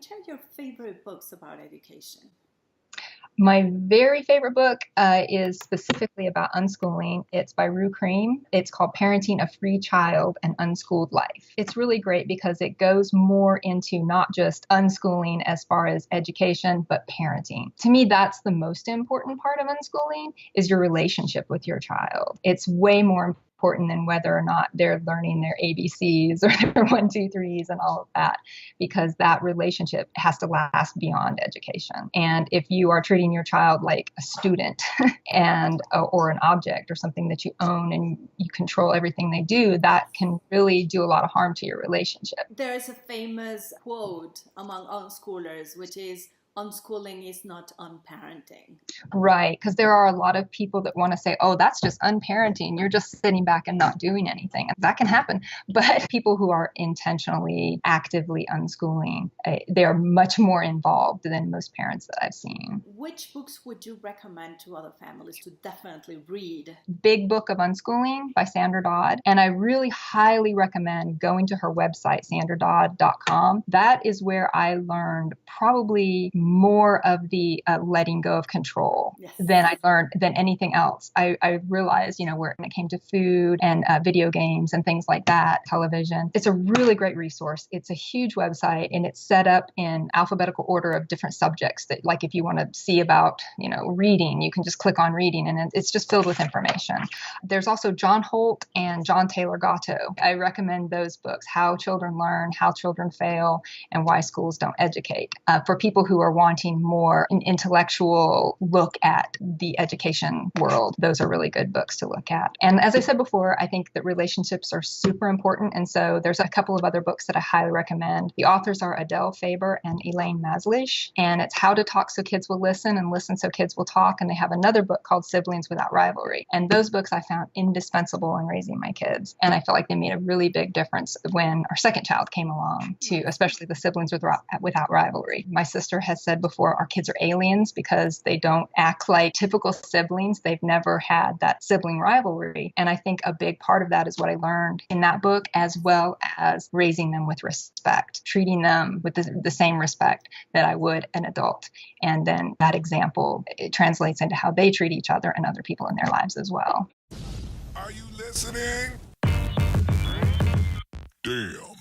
which are your favorite books about education? My very favorite book is specifically about unschooling. It's by Rue Cream. It's called Parenting a Free Child, An Unschooled Life. It's really great because it goes more into not just unschooling as far as education, but parenting. To me, that's the most important part of unschooling is your relationship with your child. It's way more important than whether or not they're learning their ABCs or their 1, 2, 3s and all of that, because that relationship has to last beyond education. And if you are treating your child like a student and or an object or something that you own and you control everything they do, that can really do a lot of harm to your relationship. There's a famous quote among unschoolers, which is, unschooling is not unparenting. Right, because there are a lot of people that want to say, oh, that's just unparenting. You're just sitting back and not doing anything. And that can happen. But people who are intentionally, actively unschooling, they're much more involved than most parents that I've seen. Which books would you recommend to other families to definitely read? Big Book of Unschooling by Sandra Dodd. And I really highly recommend going to her website, sandradodd.com. That is where I learned probably more of the letting go of control than I learned than anything else. I realized, when it came to food and video games and things like that, television, it's a really great resource. It's a huge website and it's set up in alphabetical order of different subjects that, like, if you want to see about, reading, you can just click on reading and it's just filled with information. There's also John Holt and John Taylor Gatto. I recommend those books, How Children Learn, How Children Fail, and Why Schools Don't Educate, for people who are wanting more an intellectual look at the education world. Those are really good books to look at. And as I said before, I think that relationships are super important. And so there's a couple of other books that I highly recommend. The authors are Adele Faber and Elaine Maslish, and it's How to Talk So Kids Will Listen and Listen So Kids Will Talk. And they have another book called Siblings Without Rivalry. And those books I found indispensable in raising my kids. And I feel like they made a really big difference when our second child came along, too, especially the Siblings Without Rivalry. My sister has said before, our kids are aliens because they don't act like typical siblings. They've never had that sibling rivalry. And I think a big part of that is what I learned in that book, as well as raising them with respect, treating them with the same respect that I would an adult. And then that example, it translates into how they treat each other and other people in their lives as well. Are you listening? Damn.